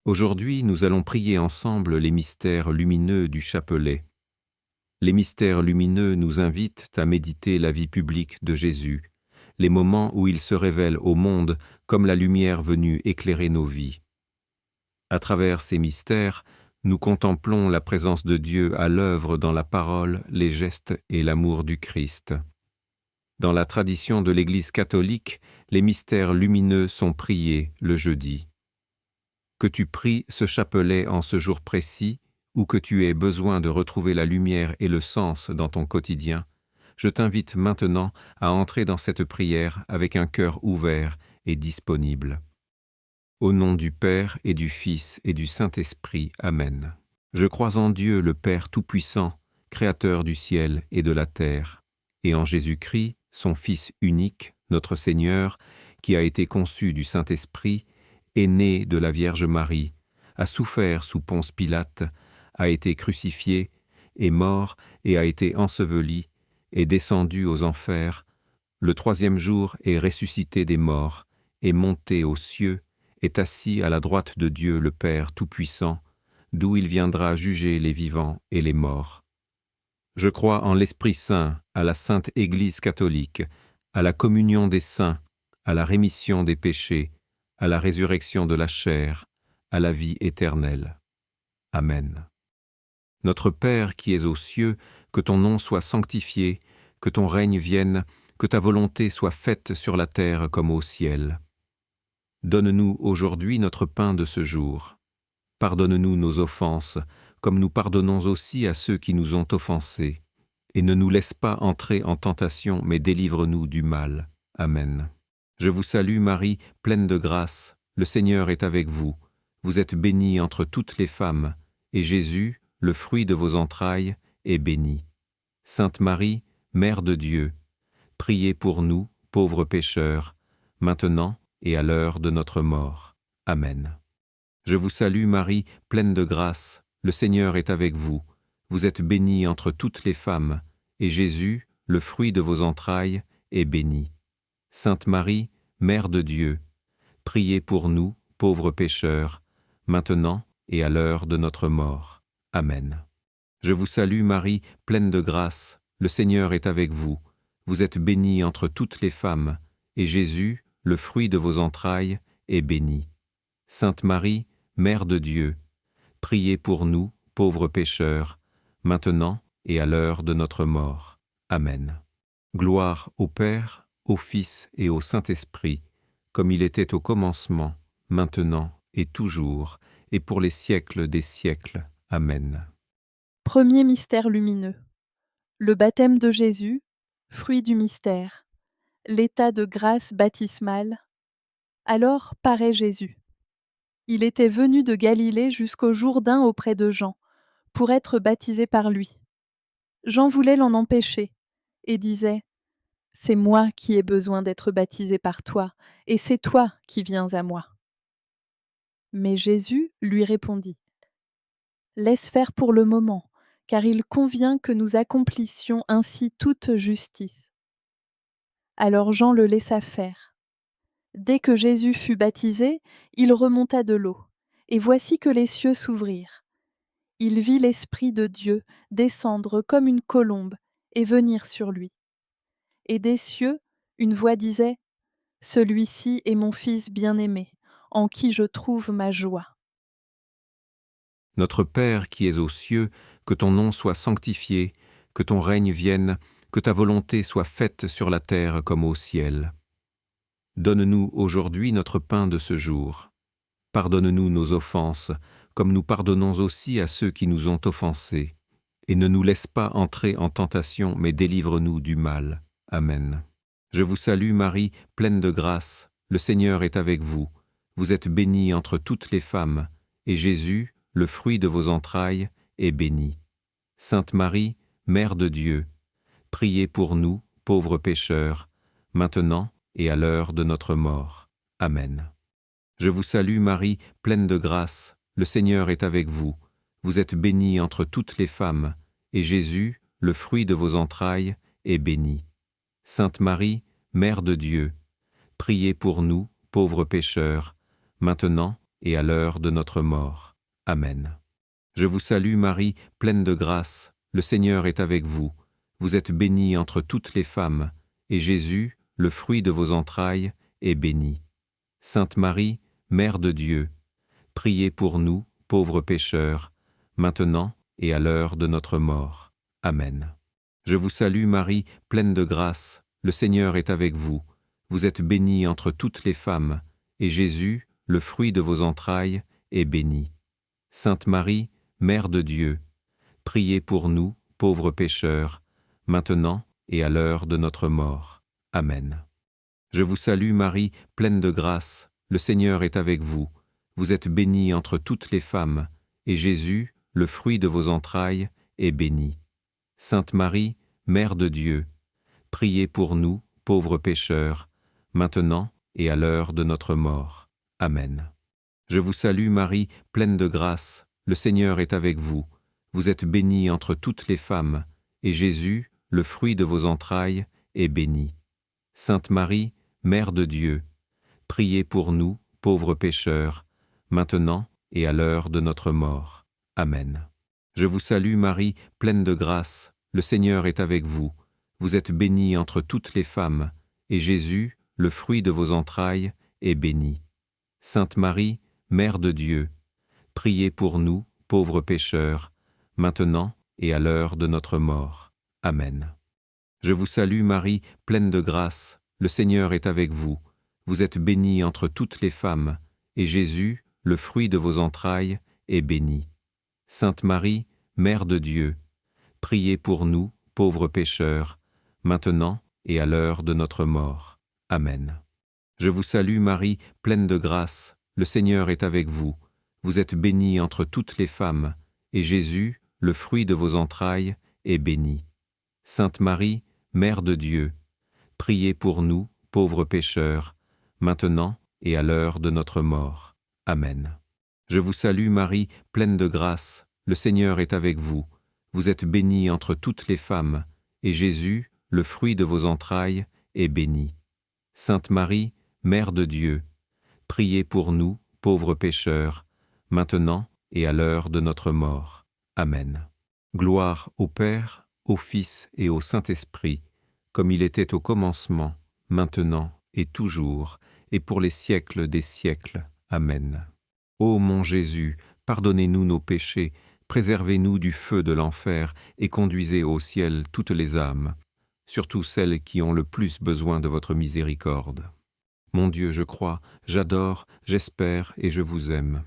Aujourd'hui, nous allons prier ensemble les mystères lumineux du chapelet. Les mystères lumineux nous invitent à méditer la vie publique de Jésus, les moments où il se révèle au monde comme la lumière venue éclairer nos vies. À travers ces mystères, nous contemplons la présence de Dieu à l'œuvre dans la parole, les gestes et l'amour du Christ. Dans la tradition de l'Église catholique, les mystères lumineux sont priés le jeudi. Que tu pries ce chapelet en ce jour précis, ou que tu aies besoin de retrouver la lumière et le sens dans ton quotidien, je t'invite maintenant à entrer dans cette prière avec un cœur ouvert et disponible. Au nom du Père et du Fils et du Saint-Esprit, Amen. Je crois en Dieu le Père Tout-Puissant, Créateur du ciel et de la terre, et en Jésus-Christ, son Fils unique, notre Seigneur, qui a été conçu du Saint-Esprit, est né de la Vierge Marie, a souffert sous Ponce Pilate, a été crucifié, est mort et a été enseveli, est descendu aux enfers, le troisième jour est ressuscité des morts, est monté aux cieux, est assis à la droite de Dieu le Père Tout-Puissant, d'où il viendra juger les vivants et les morts. Je crois en l'Esprit Saint, à la Sainte Église catholique, à la communion des saints, à la rémission des péchés, à la résurrection de la chair, à la vie éternelle. Amen. Notre Père qui es aux cieux, que ton nom soit sanctifié, que ton règne vienne, que ta volonté soit faite sur la terre comme au ciel. Donne-nous aujourd'hui notre pain de ce jour. Pardonne-nous nos offenses, comme nous pardonnons aussi à ceux qui nous ont offensés. Et ne nous laisse pas entrer en tentation, mais délivre-nous du mal. Amen. Je vous salue Marie, pleine de grâce, le Seigneur est avec vous. Vous êtes bénie entre toutes les femmes, et Jésus, le fruit de vos entrailles, est béni. Sainte Marie, Mère de Dieu, priez pour nous, pauvres pécheurs, maintenant et à l'heure de notre mort. Amen. Je vous salue Marie, pleine de grâce, le Seigneur est avec vous. Vous êtes bénie entre toutes les femmes, et Jésus, le fruit de vos entrailles, est béni. Sainte Marie, Mère de Dieu, priez pour nous, pauvres pécheurs, maintenant et à l'heure de notre mort. Amen. Je vous salue Marie, pleine de grâce, le Seigneur est avec vous. Vous êtes bénie entre toutes les femmes, et Jésus, le fruit de vos entrailles, est béni. Sainte Marie, Mère de Dieu, priez pour nous, pauvres pécheurs, maintenant et à l'heure de notre mort. Amen. Gloire au Père, au Fils et au Saint-Esprit, comme il était au commencement, maintenant et toujours, et pour les siècles des siècles. Amen. Premier mystère lumineux. Le baptême de Jésus, fruit du mystère. L'état de grâce baptismale. Alors paraît Jésus. Il était venu de Galilée jusqu'au Jourdain auprès de Jean, pour être baptisé par lui. Jean voulait l'en empêcher, et disait : « C'est moi qui ai besoin d'être baptisé par toi, et c'est toi qui viens à moi. » Mais Jésus lui répondit : « Laisse faire pour le moment, car il convient que nous accomplissions ainsi toute justice. » Alors Jean le laissa faire. Dès que Jésus fut baptisé, il remonta de l'eau, et voici que les cieux s'ouvrirent. Il vit l'Esprit de Dieu descendre comme une colombe et venir sur lui. Et des cieux, une voix disait : « Celui-ci est mon Fils bien-aimé, en qui je trouve ma joie. » Notre Père qui es aux cieux, que ton nom soit sanctifié, que ton règne vienne, que ta volonté soit faite sur la terre comme au ciel. Donne-nous aujourd'hui notre pain de ce jour. Pardonne-nous nos offenses, comme nous pardonnons aussi à ceux qui nous ont offensés. Et ne nous laisse pas entrer en tentation, mais délivre-nous du mal. Amen. Je vous salue Marie, pleine de grâce, le Seigneur est avec vous. Vous êtes bénie entre toutes les femmes, et Jésus, le fruit de vos entrailles, est béni. Sainte Marie, Mère de Dieu, priez pour nous, pauvres pécheurs, maintenant et à l'heure de notre mort. Amen. Je vous salue Marie, pleine de grâce, le Seigneur est avec vous. Vous êtes bénie entre toutes les femmes, et Jésus, le fruit de vos entrailles, est béni. Sainte Marie, Mère de Dieu, priez pour nous, pauvres pécheurs, maintenant et à l'heure de notre mort. Amen. Je vous salue Marie, pleine de grâce, le Seigneur est avec vous. Vous êtes bénie entre toutes les femmes, et Jésus, le fruit de vos entrailles, est béni. Sainte Marie, Mère de Dieu, priez pour nous, pauvres pécheurs, maintenant et à l'heure de notre mort. Amen. Je vous salue Marie, pleine de grâce, le Seigneur est avec vous. Vous êtes bénie entre toutes les femmes, et Jésus, le fruit de vos entrailles, est béni. Sainte Marie, Mère de Dieu, priez pour nous, pauvres pécheurs, maintenant et à l'heure de notre mort. Amen. Je vous salue Marie, pleine de grâce, le Seigneur est avec vous. Vous êtes bénie entre toutes les femmes, et Jésus, le fruit de vos entrailles, est béni. Sainte Marie, Mère de Dieu, priez pour nous, pauvres pécheurs, maintenant et à l'heure de notre mort. Amen. Je vous salue Marie, pleine de grâce, le Seigneur est avec vous. Vous êtes bénie entre toutes les femmes, et Jésus, le fruit de vos entrailles, est béni. Sainte Marie, Mère de Dieu, priez pour nous, pauvres pécheurs, maintenant et à l'heure de notre mort. Amen. Je vous salue Marie, pleine de grâce, le Seigneur est avec vous. Vous êtes bénie entre toutes les femmes, et Jésus, le fruit de vos entrailles, est béni. Sainte Marie, Mère de Dieu, priez pour nous, pauvres pécheurs, maintenant et à l'heure de notre mort. Amen. Je vous salue Marie, pleine de grâce, le Seigneur est avec vous. Vous êtes bénie entre toutes les femmes, et Jésus, le fruit de vos entrailles, est béni. Sainte Marie, Mère de Dieu, priez pour nous, pauvres pécheurs, maintenant et à l'heure de notre mort. Amen. Je vous salue Marie, pleine de grâce, le Seigneur est avec vous. Vous êtes bénie entre toutes les femmes, et Jésus, le fruit de vos entrailles, est béni. Sainte Marie, Mère de Dieu, priez pour nous, pauvres pécheurs, maintenant et à l'heure de notre mort. Amen. Je vous salue Marie, pleine de grâce, le Seigneur est avec vous. Vous êtes bénie entre toutes les femmes, et Jésus, le fruit de vos entrailles, est béni. Sainte Marie, Mère de Dieu, priez pour nous, pauvres pécheurs, maintenant et à l'heure de notre mort. Amen. Gloire au Père, au Fils et au Saint-Esprit, comme il était au commencement, maintenant et toujours, et pour les siècles des siècles. Amen. Ô mon Jésus, pardonnez-nous nos péchés, préservez-nous du feu de l'enfer et conduisez au ciel toutes les âmes, surtout celles qui ont le plus besoin de votre miséricorde. Mon Dieu, je crois, j'adore, j'espère et je vous aime.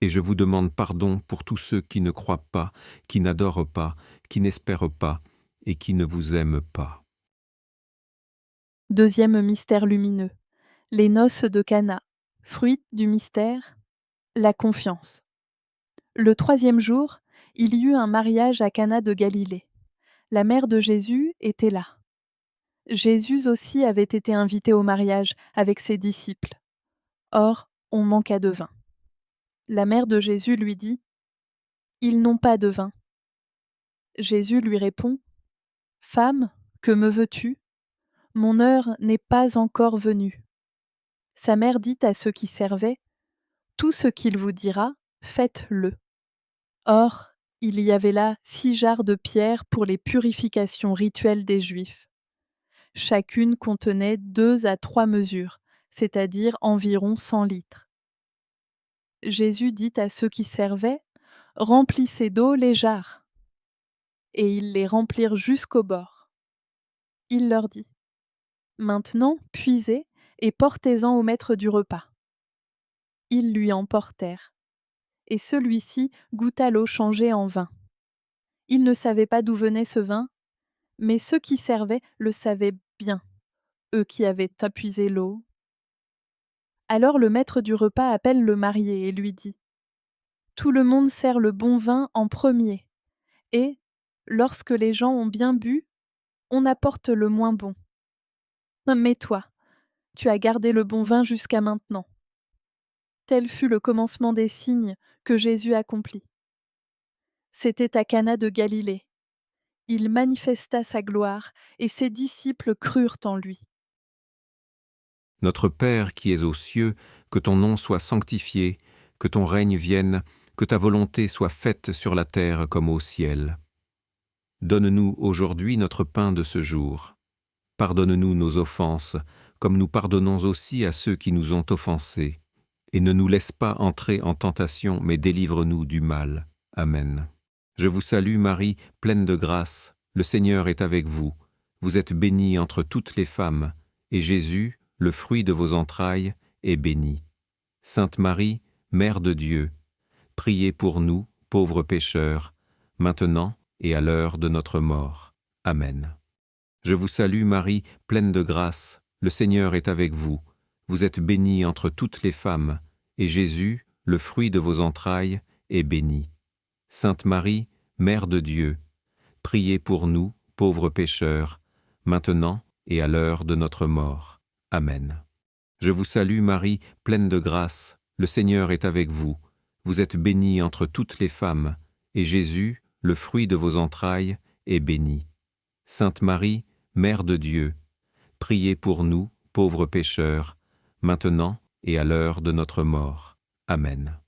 Et je vous demande pardon pour tous ceux qui ne croient pas, qui n'adorent pas, qui n'espèrent pas et qui ne vous aiment pas. Deuxième mystère lumineux. Les noces de Cana. Fruit du mystère, la confiance. Le troisième jour, il y eut un mariage à Cana de Galilée. La mère de Jésus était là. Jésus aussi avait été invité au mariage avec ses disciples. Or, on manqua de vin. La mère de Jésus lui dit : « Ils n'ont pas de vin. » Jésus lui répond : « Femme, que me veux-tu ? Mon heure n'est pas encore venue. » Sa mère dit à ceux qui servaient : « Tout ce qu'il vous dira, faites-le. » Or, il y avait là 6 jarres de pierre pour les purifications rituelles des Juifs. Chacune contenait 2 à 3 mesures, c'est-à-dire environ 100 litres. Jésus dit à ceux qui servaient : « Remplissez d'eau les jarres. » Et ils les remplirent jusqu'au bord. Il leur dit : « Maintenant, puisez et portez-en au maître du repas. » Ils lui en portèrent, et celui-ci goûta l'eau changée en vin. Il ne savait pas d'où venait ce vin, mais ceux qui servaient le savaient bien, eux qui avaient appuisé l'eau. Alors le maître du repas appelle le marié et lui dit : « Tout le monde sert le bon vin en premier, et, lorsque les gens ont bien bu, on apporte le moins bon. Mais toi, tu as gardé le bon vin jusqu'à maintenant. » Tel fut le commencement des signes que Jésus accomplit. C'était à Cana de Galilée. Il manifesta sa gloire, et ses disciples crurent en lui. Notre Père qui es aux cieux, que ton nom soit sanctifié, que ton règne vienne, que ta volonté soit faite sur la terre comme au ciel. Donne-nous aujourd'hui notre pain de ce jour. Pardonne-nous nos offenses, comme nous pardonnons aussi à ceux qui nous ont offensés. Et ne nous laisse pas entrer en tentation, mais délivre-nous du mal. Amen. Je vous salue Marie, pleine de grâce, le Seigneur est avec vous. Vous êtes bénie entre toutes les femmes, et Jésus, le fruit de vos entrailles, est béni. Sainte Marie, Mère de Dieu, priez pour nous, pauvres pécheurs, maintenant et à l'heure de notre mort. Amen. Je vous salue Marie, pleine de grâce, le Seigneur est avec vous. Vous êtes bénie entre toutes les femmes, et Jésus, le fruit de vos entrailles, est béni. Sainte Marie, Mère de Dieu, priez pour nous, pauvres pécheurs, maintenant et à l'heure de notre mort. Amen. Je vous salue Marie, pleine de grâce, le Seigneur est avec vous. Vous êtes bénie entre toutes les femmes, et Jésus, le fruit de vos entrailles, est béni. Sainte Marie, Mère de Dieu, priez pour nous, pauvres pécheurs, maintenant et à l'heure de notre mort. Amen.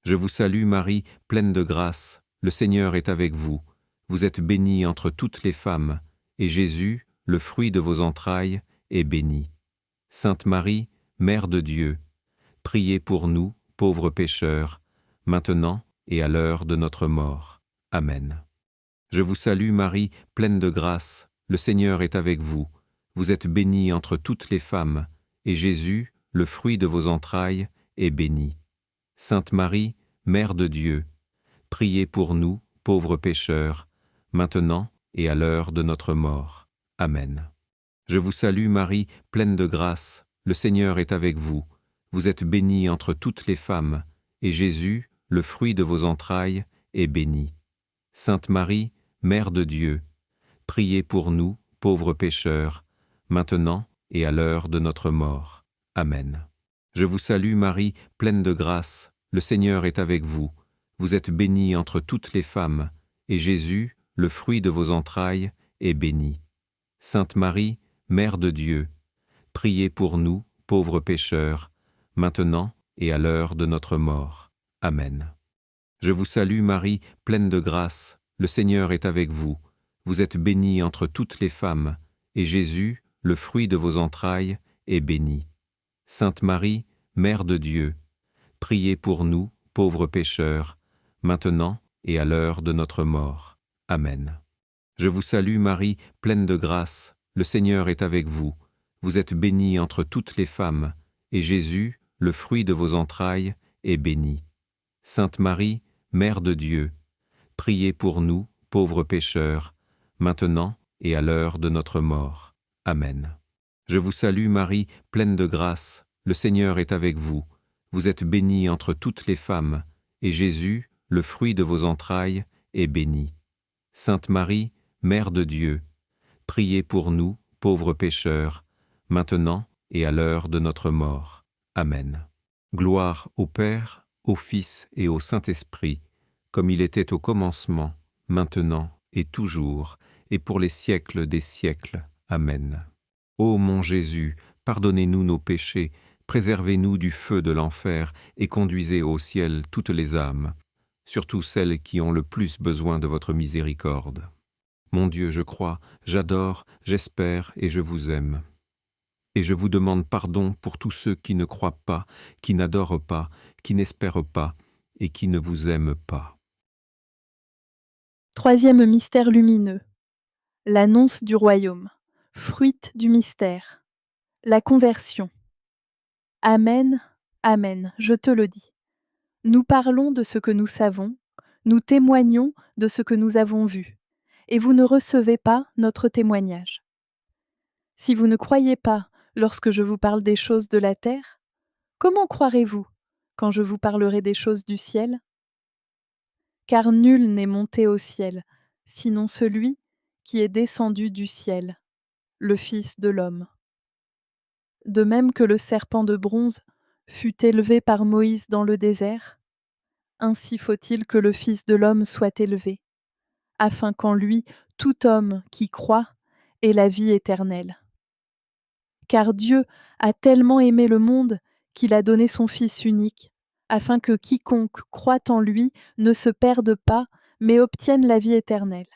Je vous salue Marie, pleine de grâce, le Seigneur est avec vous. Vous êtes bénie entre toutes les femmes, et Jésus, le fruit de vos entrailles, est béni. Sainte Marie, Mère de Dieu, priez pour nous, pauvres pécheurs, maintenant et à l'heure de notre mort. Amen. Je vous salue Marie, pleine de grâce, le Seigneur est avec vous. Vous êtes bénie entre toutes les femmes, et Jésus, le fruit de vos entrailles, est béni. Sainte Marie, Mère de Dieu, priez pour nous, pauvres pécheurs, maintenant et à l'heure de notre mort. Amen. Je vous salue Marie, pleine de grâce, le Seigneur est avec vous. Vous êtes bénie entre toutes les femmes, et Jésus, le fruit de vos entrailles, est béni. Sainte Marie, Mère de Dieu, priez pour nous, pauvres pécheurs, maintenant et à l'heure de notre mort. Amen. Je vous salue Marie, pleine de grâce, le Seigneur est avec vous. Vous êtes bénie entre toutes les femmes, et Jésus, le fruit de vos entrailles, est béni. Sainte Marie, Mère de Dieu, priez pour nous, pauvres pécheurs, maintenant et à l'heure de notre mort. Amen. Je vous salue Marie, pleine de grâce, le Seigneur est avec vous. Vous êtes bénie entre toutes les femmes, et Jésus, le fruit de vos entrailles, est béni. Sainte Marie, Mère de Dieu, priez pour nous, pauvres pécheurs, maintenant et à l'heure de notre mort. Amen. Je vous salue Marie, pleine de grâce, le Seigneur est avec vous. Vous êtes bénie entre toutes les femmes, et Jésus, le fruit de vos entrailles, est béni. Sainte Marie, Mère de Dieu, priez pour nous, pauvres pécheurs, maintenant et à l'heure de notre mort. Amen. Je vous salue Marie, pleine de grâce, le Seigneur est avec vous. Vous êtes bénie entre toutes les femmes, et Jésus, le fruit de vos entrailles, est béni. Sainte Marie, Mère de Dieu, priez pour nous, pauvres pécheurs, maintenant et à l'heure de notre mort. Amen. Gloire au Père, au Fils et au Saint-Esprit, comme il était au commencement, maintenant et toujours, et pour les siècles des siècles. Amen. Ô mon Jésus, pardonnez-nous nos péchés, préservez-nous du feu de l'enfer et conduisez au ciel toutes les âmes, surtout celles qui ont le plus besoin de votre miséricorde. Mon Dieu, je crois, j'adore, j'espère et je vous aime. Et je vous demande pardon pour tous ceux qui ne croient pas, qui n'adorent pas, qui n'espèrent pas et qui ne vous aiment pas. Troisième mystère lumineux. L'annonce du royaume. Fruit du mystère. La conversion. Amen, Amen, je te le dis. Nous parlons de ce que nous savons, nous témoignons de ce que nous avons vu, et vous ne recevez pas notre témoignage. Si vous ne croyez pas lorsque je vous parle des choses de la terre, comment croirez-vous quand je vous parlerai des choses du ciel ? Car nul n'est monté au ciel, sinon celui qui est descendu du ciel, le Fils de l'homme. De même que le serpent de bronze fut élevé par Moïse dans le désert, ainsi faut-il que le Fils de l'homme soit élevé, afin qu'en lui tout homme qui croit ait la vie éternelle. Car Dieu a tellement aimé le monde qu'il a donné son Fils unique, afin que quiconque croit en lui ne se perde pas, mais obtienne la vie éternelle.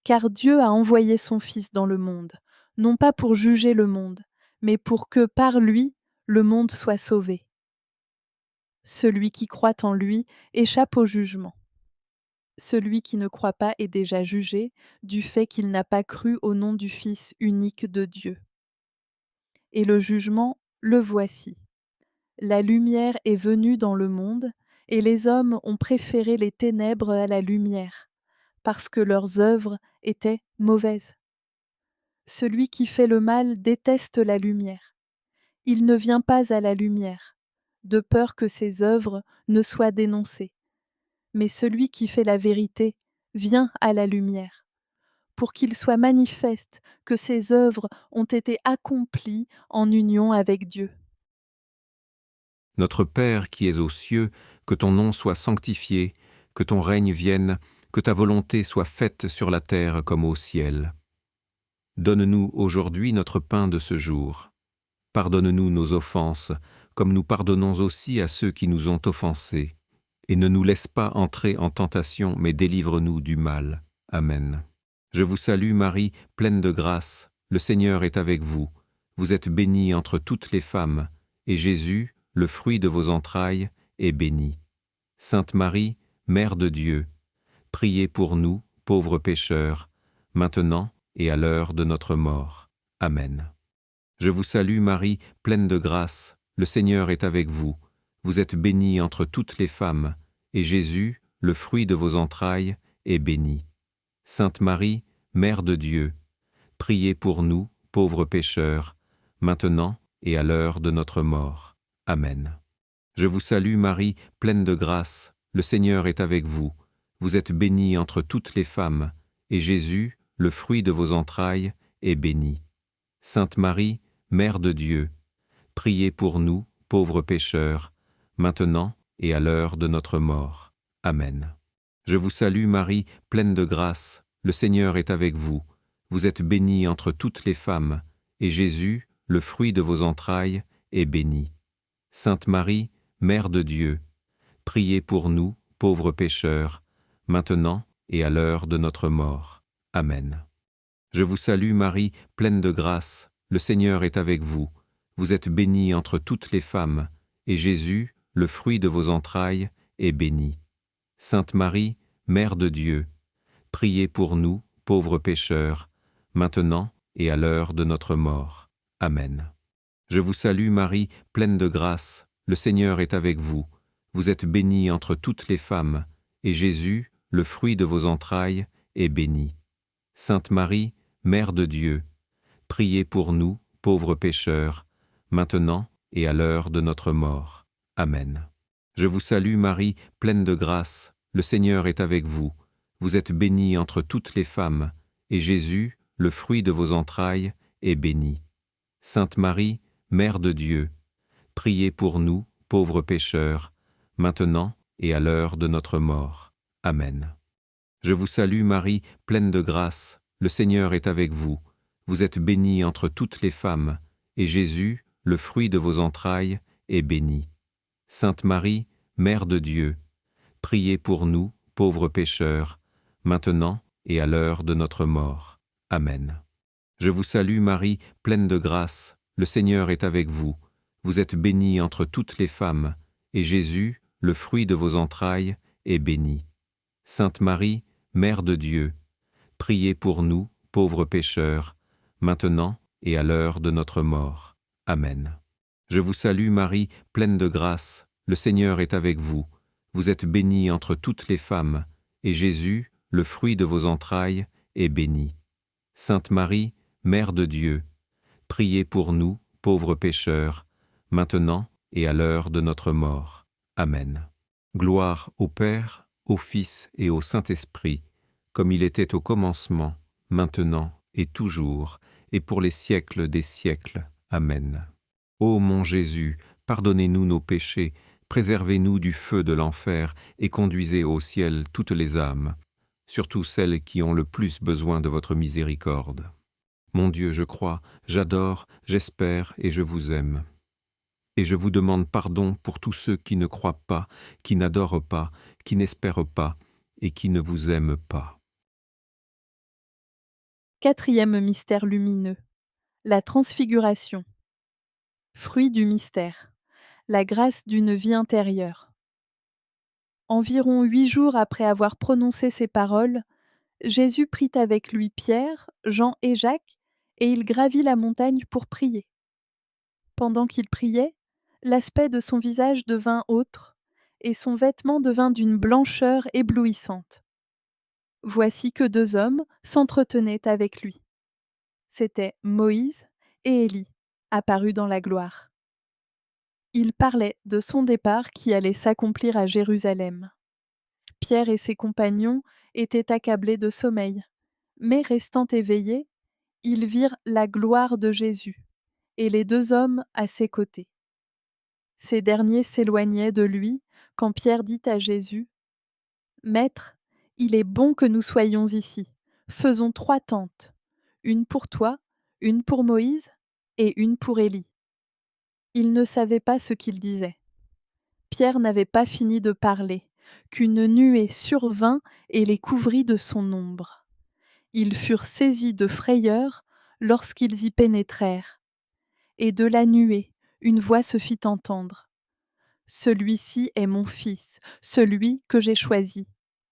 Car Dieu a envoyé son Fils dans le monde, non pas pour juger le monde, mais pour que par lui le monde soit sauvé. Celui qui croit en lui échappe au jugement. Celui qui ne croit pas est déjà jugé, du fait qu'il n'a pas cru au nom du Fils unique de Dieu. Et le jugement, le voici. La lumière est venue dans le monde, et les hommes ont préféré les ténèbres à la lumière, parce que leurs œuvres étaient mauvaises. Celui qui fait le mal déteste la lumière. Il ne vient pas à la lumière, de peur que ses œuvres ne soient dénoncées. Mais celui qui fait la vérité vient à la lumière, pour qu'il soit manifeste que ses œuvres ont été accomplies en union avec Dieu. Notre Père qui es aux cieux, que ton nom soit sanctifié, que ton règne vienne, que ta volonté soit faite sur la terre comme au ciel. Donne-nous aujourd'hui notre pain de ce jour. Pardonne-nous nos offenses, comme nous pardonnons aussi à ceux qui nous ont offensés. Et ne nous laisse pas entrer en tentation, mais délivre-nous du mal. Amen. Je vous salue Marie, pleine de grâce, le Seigneur est avec vous. Vous êtes bénie entre toutes les femmes, et Jésus, le fruit de vos entrailles, est béni. Sainte Marie, Mère de Dieu, priez pour nous, pauvres pécheurs, maintenant et à l'heure de notre mort. Amen. Je vous salue Marie, pleine de grâce, le Seigneur est avec vous. Vous êtes bénie entre toutes les femmes, et Jésus, le fruit de vos entrailles, est béni. Sainte Marie, Mère de Dieu, priez pour nous, pauvres pécheurs, maintenant et à l'heure de notre mort. Amen. Je vous salue Marie, pleine de grâce, le Seigneur est avec vous. Vous êtes bénie entre toutes les femmes, et Jésus, le fruit de vos entrailles, est béni. Sainte Marie, Mère de Dieu, priez pour nous, pauvres pécheurs, maintenant et à l'heure de notre mort. Amen. Je vous salue Marie, pleine de grâce, le Seigneur est avec vous. Vous êtes bénie entre toutes les femmes, et Jésus, le fruit de vos entrailles, est béni. Sainte Marie, Mère de Dieu, priez pour nous, pauvres pécheurs, maintenant et à l'heure de notre mort. Amen. Je vous salue Marie, pleine de grâce, le Seigneur est avec vous. Vous êtes bénie entre toutes les femmes, et Jésus, le fruit de vos entrailles, est béni. Sainte Marie, Mère de Dieu, priez pour nous, pauvres pécheurs, maintenant et à l'heure de notre mort. Amen. Je vous salue Marie, pleine de grâce, le Seigneur est avec vous. Vous êtes bénie entre toutes les femmes, et Jésus, le fruit de vos entrailles, est béni. Sainte Marie, Mère de Dieu, priez pour nous, pauvres pécheurs, maintenant et à l'heure de notre mort. Amen. Je vous salue Marie, pleine de grâce, le Seigneur est avec vous. Vous êtes bénie entre toutes les femmes, et Jésus, le fruit de vos entrailles, est béni. Sainte Marie, Mère de Dieu, priez pour nous, pauvres pécheurs, maintenant et à l'heure de notre mort. Amen. Je vous salue Marie, pleine de grâce, le Seigneur est avec vous. Vous êtes bénie entre toutes les femmes, et Jésus, le fruit de vos entrailles, est béni. Sainte Marie, Mère de Dieu, priez pour nous, pauvres pécheurs, maintenant et à l'heure de notre mort. Amen. Je vous salue Marie, pleine de grâce, le Seigneur est avec vous. Vous êtes bénie entre toutes les femmes, et Jésus, le fruit de vos entrailles, est béni. Sainte Marie, Mère de Dieu, priez pour nous, pauvres pécheurs, maintenant et à l'heure de notre mort. Amen. Je vous salue Marie, pleine de grâce, le Seigneur est avec vous. Vous êtes bénie entre toutes les femmes, et Jésus, le fruit de vos entrailles, est béni. Sainte Marie, Mère de Dieu, priez pour nous, pauvres pécheurs, maintenant et à l'heure de notre mort. Amen. Gloire au Père, au Fils et au Saint-Esprit, comme il était au commencement, maintenant et toujours, et pour les siècles des siècles. Amen. Ô mon Jésus, pardonnez-nous nos péchés, préservez-nous du feu de l'enfer et conduisez au ciel toutes les âmes, surtout celles qui ont le plus besoin de votre miséricorde. Mon Dieu, je crois, j'adore, j'espère et je vous aime. Et je vous demande pardon pour tous ceux qui ne croient pas, qui n'adorent pas, qui n'espèrent pas et qui ne vous aiment pas. Quatrième mystère lumineux, la transfiguration. Fruit du mystère, la grâce d'une vie intérieure. Environ 8 jours après avoir prononcé ces paroles, Jésus prit avec lui Pierre, Jean et Jacques, et il gravit la montagne pour prier. Pendant qu'il priait, l'aspect de son visage devint autre, et son vêtement devint d'une blancheur éblouissante. Voici que 2 hommes s'entretenaient avec lui. C'étaient Moïse et Élie, apparus dans la gloire. Ils parlaient de son départ qui allait s'accomplir à Jérusalem. Pierre et ses compagnons étaient accablés de sommeil, mais restant éveillés, ils virent la gloire de Jésus et les 2 hommes à ses côtés. Ces derniers s'éloignaient de lui quand Pierre dit à Jésus: Maître, il est bon que nous soyons ici. Faisons 3 tentes, une pour toi, une pour Moïse et une pour Élie. Ils ne savaient pas ce qu'il disait. Pierre n'avait pas fini de parler, qu'une nuée survint et les couvrit de son ombre. Ils furent saisis de frayeur lorsqu'ils y pénétrèrent. Et de la nuée, une voix se fit entendre. Celui-ci est mon fils, celui que j'ai choisi.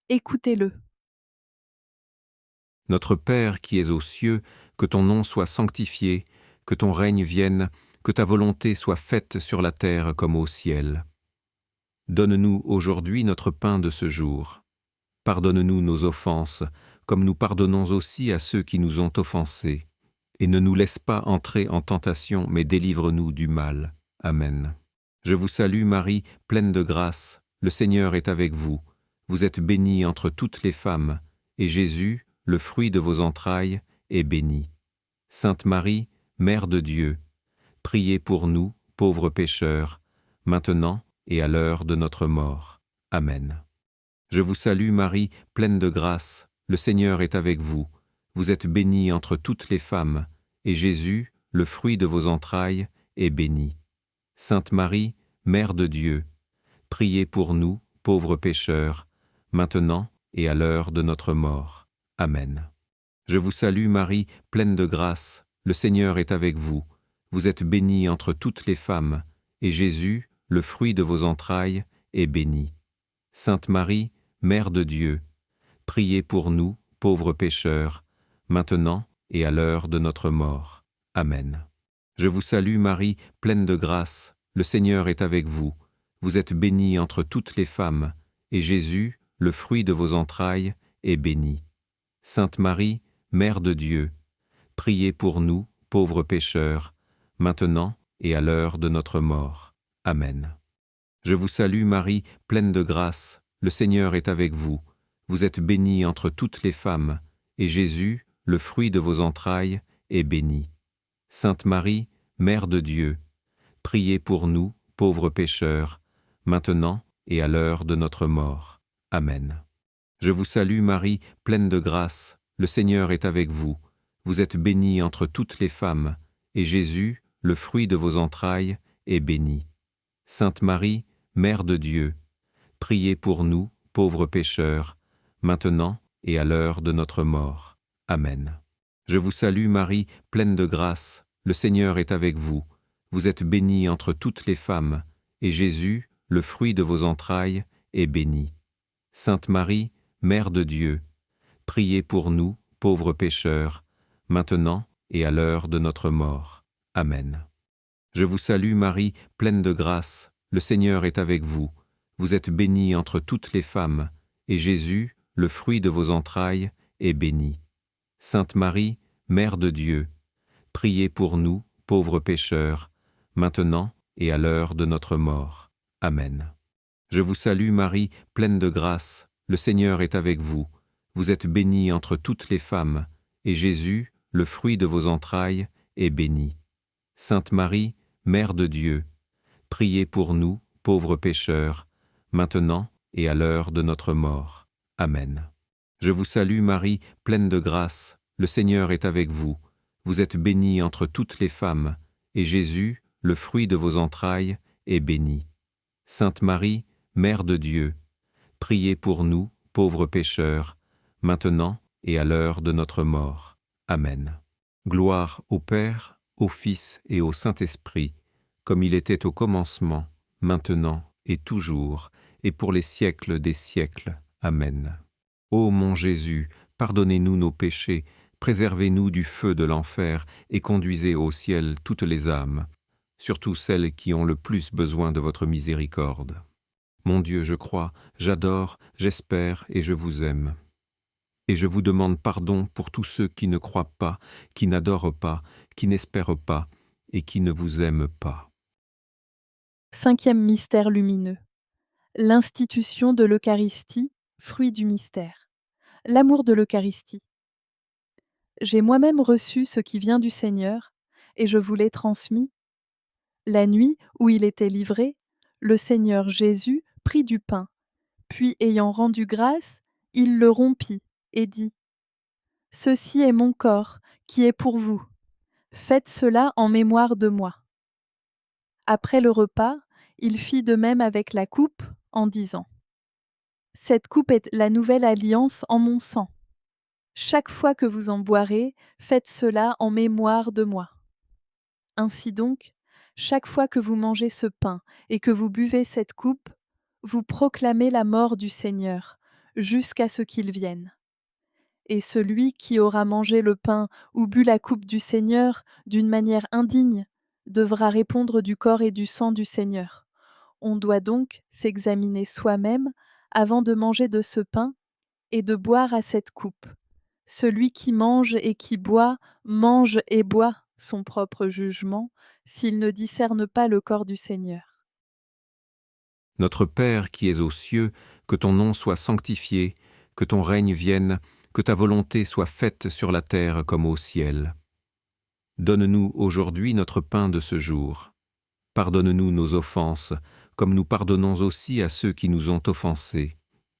Écoutez-le. Notre Père qui es aux cieux, que ton nom soit sanctifié, que ton règne vienne, que ta volonté soit faite sur la terre comme au ciel. Donne-nous aujourd'hui notre pain de ce jour. Pardonne-nous nos offenses, comme nous pardonnons aussi à ceux qui nous ont offensés. Et ne nous laisse pas entrer en tentation, mais délivre-nous du mal. Amen. Je vous salue Marie, pleine de grâce, le Seigneur est avec vous. Vous êtes bénie entre toutes les femmes, et Jésus, le fruit de vos entrailles, est béni. Sainte Marie, Mère de Dieu, priez pour nous, pauvres pécheurs, maintenant et à l'heure de notre mort. Amen. Je vous salue Marie, pleine de grâce, le Seigneur est avec vous. Vous êtes bénie entre toutes les femmes, et Jésus, le fruit de vos entrailles, est béni. Sainte Marie, Mère de Dieu, priez pour nous, pauvres pécheurs, maintenant et à l'heure de notre mort. Amen. Je vous salue Marie, pleine de grâce, le Seigneur est avec vous. Vous êtes bénie entre toutes les femmes, et Jésus, le fruit de vos entrailles, est béni. Sainte Marie, Mère de Dieu, priez pour nous, pauvres pécheurs, maintenant et à l'heure de notre mort. Amen. Je vous salue Marie, pleine de grâce, le Seigneur est avec vous. Vous êtes bénie entre toutes les femmes, et Jésus, le fruit de vos entrailles, est béni. Sainte Marie, Mère de Dieu, priez pour nous, pauvres pécheurs, maintenant et à l'heure de notre mort. Amen. Je vous salue Marie, pleine de grâce, le Seigneur est avec vous. Vous êtes bénie entre toutes les femmes, et Jésus, le fruit de vos entrailles, est béni. Sainte Marie, Mère de Dieu, priez pour nous, pauvres pécheurs, maintenant et à l'heure de notre mort. Amen. Je vous salue Marie, pleine de grâce, le Seigneur est avec vous. Vous êtes bénie entre toutes les femmes, et Jésus, le fruit de vos entrailles, est béni. Sainte Marie, Mère de Dieu, priez pour nous, pauvres pécheurs, maintenant et à l'heure de notre mort. Amen. Je vous salue Marie, pleine de grâce, le Seigneur est avec vous. Vous êtes bénie entre toutes les femmes, et Jésus, le fruit de vos entrailles, est béni. Sainte Marie, Mère de Dieu, priez pour nous, pauvres pécheurs, maintenant et à l'heure de notre mort. Amen. Je vous salue Marie, pleine de grâce, le Seigneur est avec vous. Vous êtes bénie entre toutes les femmes, et Jésus, le fruit de vos entrailles, est béni. Sainte Marie, Mère de Dieu, priez pour nous, pauvres pécheurs, maintenant et à l'heure de notre mort. Amen. Je vous salue Marie, pleine de grâce, le Seigneur est avec vous. Vous êtes bénie entre toutes les femmes, et Jésus, le fruit de vos entrailles, est béni. Sainte Marie, Mère de Dieu, priez pour nous, pauvres pécheurs, maintenant et à l'heure de notre mort. Amen. Je vous salue Marie, pleine de grâce, le Seigneur est avec vous. Vous êtes bénie entre toutes les femmes, et Jésus, le fruit de vos entrailles, est béni. Sainte Marie, Mère de Dieu, priez pour nous, pauvres pécheurs, maintenant et à l'heure de notre mort. Amen. Gloire au Père, au Fils et au Saint-Esprit, comme il était au commencement, maintenant et toujours, et pour les siècles des siècles. Amen. Ô mon Jésus, pardonnez-nous nos péchés, préservez-nous du feu de l'enfer et conduisez au ciel toutes les âmes, surtout celles qui ont le plus besoin de votre miséricorde. Mon Dieu, je crois, j'adore, j'espère et je vous aime. Et je vous demande pardon pour tous ceux qui ne croient pas, qui n'adorent pas, qui n'espèrent pas et qui ne vous aiment pas. 5e mystère lumineux. L'institution de l'Eucharistie, fruit du mystère. L'amour de l'Eucharistie. J'ai moi-même reçu ce qui vient du Seigneur, et je vous l'ai transmis. La nuit où il était livré, le Seigneur Jésus prit du pain, puis ayant rendu grâce, il le rompit et dit : « Ceci est mon corps, qui est pour vous. Faites cela en mémoire de moi. » Après le repas, il fit de même avec la coupe, en disant : « Cette coupe est la nouvelle alliance en mon sang. Chaque fois que vous en boirez, faites cela en mémoire de moi. » Ainsi donc, chaque fois que vous mangez ce pain et que vous buvez cette coupe, vous proclamez la mort du Seigneur, jusqu'à ce qu'il vienne. Et celui qui aura mangé le pain ou bu la coupe du Seigneur d'une manière indigne devra répondre du corps et du sang du Seigneur. On doit donc s'examiner soi-même avant de manger de ce pain et de boire à cette coupe. Celui qui mange et qui boit, mange et boit son propre jugement, s'il ne discerne pas le corps du Seigneur. Notre Père qui es aux cieux, que ton nom soit sanctifié, que ton règne vienne, que ta volonté soit faite sur la terre comme au ciel. Donne-nous aujourd'hui notre pain de ce jour. Pardonne-nous nos offenses, comme nous pardonnons aussi à ceux qui nous ont offensés.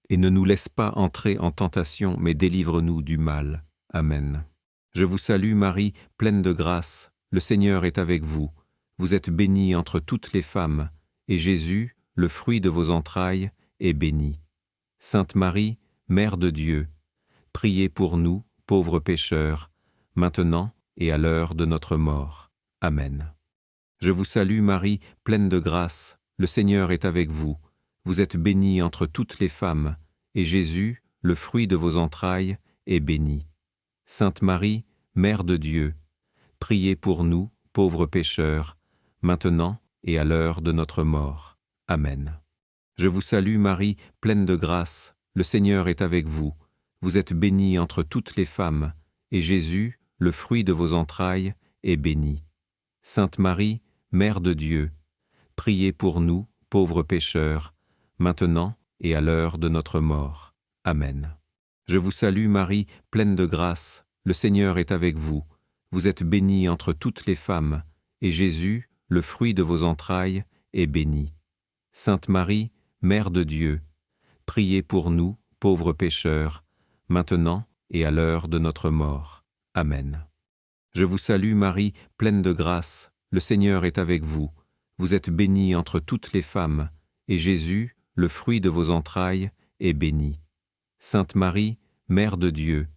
Et ne nous laisse pas entrer en tentation, mais délivre-nous du mal. Amen. Je vous salue Marie, pleine de grâce, le Seigneur est avec vous. Vous êtes bénie entre toutes les femmes, et Jésus, le fruit de vos entrailles, est béni. Sainte Marie, Mère de Dieu, priez pour nous, pauvres pécheurs, maintenant et à l'heure de notre mort. Amen. Je vous salue Marie, pleine de grâce, le Seigneur est avec vous. Vous êtes bénie entre toutes les femmes, et Jésus, le fruit de vos entrailles, est béni. Sainte Marie, Mère de Dieu, priez pour nous, pauvres pécheurs, maintenant et à l'heure de notre mort. Amen. Je vous salue Marie, pleine de grâce, le Seigneur est avec vous. Vous êtes bénie entre toutes les femmes, et Jésus, le fruit de vos entrailles, est béni. Sainte Marie, Mère de Dieu, priez pour nous, pauvres pécheurs, maintenant et à l'heure de notre mort. Amen. Je vous salue Marie, pleine de grâce, le Seigneur est avec vous. Vous êtes bénie entre toutes les femmes, et Jésus, le fruit de vos entrailles, est béni. Sainte Marie, Mère de Dieu, priez pour nous, pauvres pécheurs, maintenant et à l'heure de notre mort. Amen. Je vous salue Marie, pleine de grâce, le Seigneur est avec vous. Vous êtes bénie entre toutes les femmes, et Jésus, le fruit de vos entrailles, est béni. Sainte Marie, Mère de Dieu,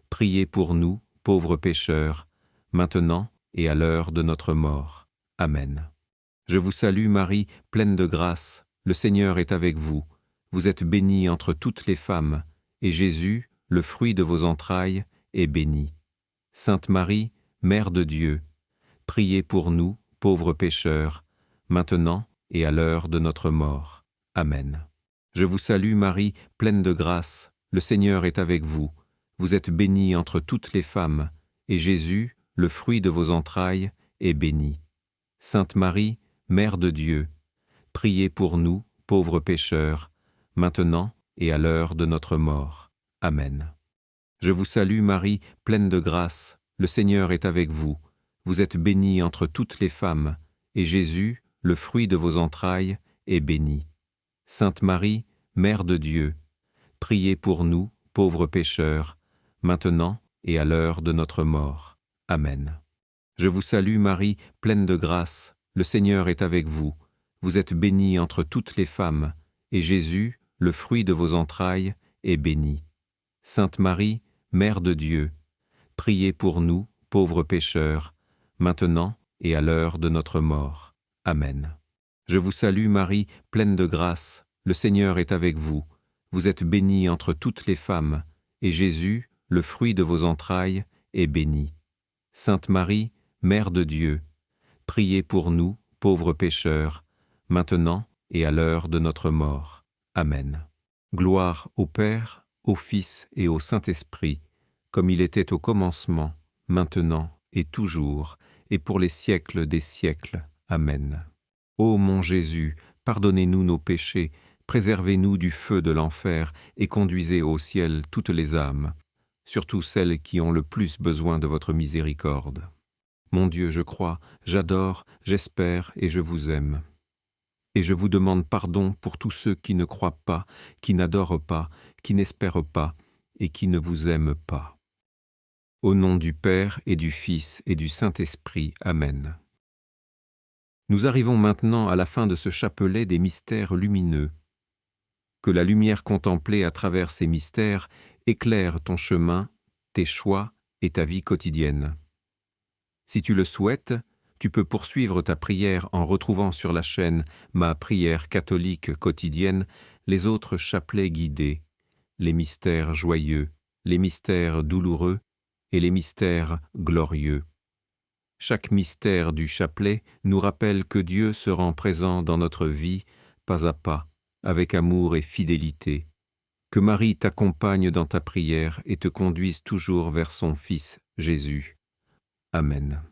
priez pour nous, pauvres pécheurs, maintenant et à l'heure de notre mort. Amen. Je vous salue Marie, pleine de grâce, le Seigneur est avec vous. Vous êtes bénie entre toutes les femmes, et Jésus, le fruit de vos entrailles, est béni. Sainte Marie, Mère de Dieu, priez pour nous, pauvres pécheurs, maintenant et à l'heure de notre mort. Amen. Je vous salue Marie, pleine de grâce, le Seigneur est avec vous. Vous êtes bénie entre toutes les femmes, et Jésus, le fruit de vos entrailles, est béni. Sainte Marie, Mère de Dieu, priez pour nous, pauvres pécheurs, maintenant et à l'heure de notre mort. Amen. Je vous salue Marie, pleine de grâce, le Seigneur est avec vous. Vous êtes bénie entre toutes les femmes, et Jésus, le fruit de vos entrailles, est béni. Sainte Marie, Mère de Dieu, priez pour nous, pauvres pécheurs, maintenant et à l'heure de notre mort. Amen. Je vous salue Marie, pleine de grâce, le Seigneur est avec vous. Vous êtes bénie entre toutes les femmes, et Jésus, le fruit de vos entrailles, est béni. Sainte Marie, Mère de Dieu, priez pour nous, pauvres pécheurs, maintenant et à l'heure de notre mort. Amen. Je vous salue Marie, pleine de grâce, le Seigneur est avec vous. Vous êtes bénie entre toutes les femmes, et Jésus, le fruit de vos entrailles, est béni. Sainte Marie, Mère de Dieu, priez pour nous, pauvres pécheurs, maintenant et à l'heure de notre mort. Amen. Gloire au Père, au Fils et au Saint-Esprit, comme il était au commencement, maintenant et toujours, et pour les siècles des siècles. Amen. Ô mon Jésus, pardonnez-nous nos péchés, préservez-nous du feu de l'enfer et conduisez au ciel toutes les âmes, surtout celles qui ont le plus besoin de votre miséricorde. Mon Dieu, je crois, j'adore, j'espère et je vous aime. Et je vous demande pardon pour tous ceux qui ne croient pas, qui n'adorent pas, qui n'espèrent pas et qui ne vous aiment pas. Au nom du Père et du Fils et du Saint-Esprit. Amen. Nous arrivons maintenant à la fin de ce chapelet des mystères lumineux. Que la lumière contemplée à travers ces mystères éclaire ton chemin, tes choix et ta vie quotidienne. Si tu le souhaites, tu peux poursuivre ta prière en retrouvant sur la chaîne Ma prière catholique quotidienne les autres chapelets guidés, les mystères joyeux, les mystères douloureux et les mystères glorieux. Chaque mystère du chapelet nous rappelle que Dieu se rend présent dans notre vie, pas à pas, avec amour et fidélité. Que Marie t'accompagne dans ta prière et te conduise toujours vers son Fils, Jésus. Amen.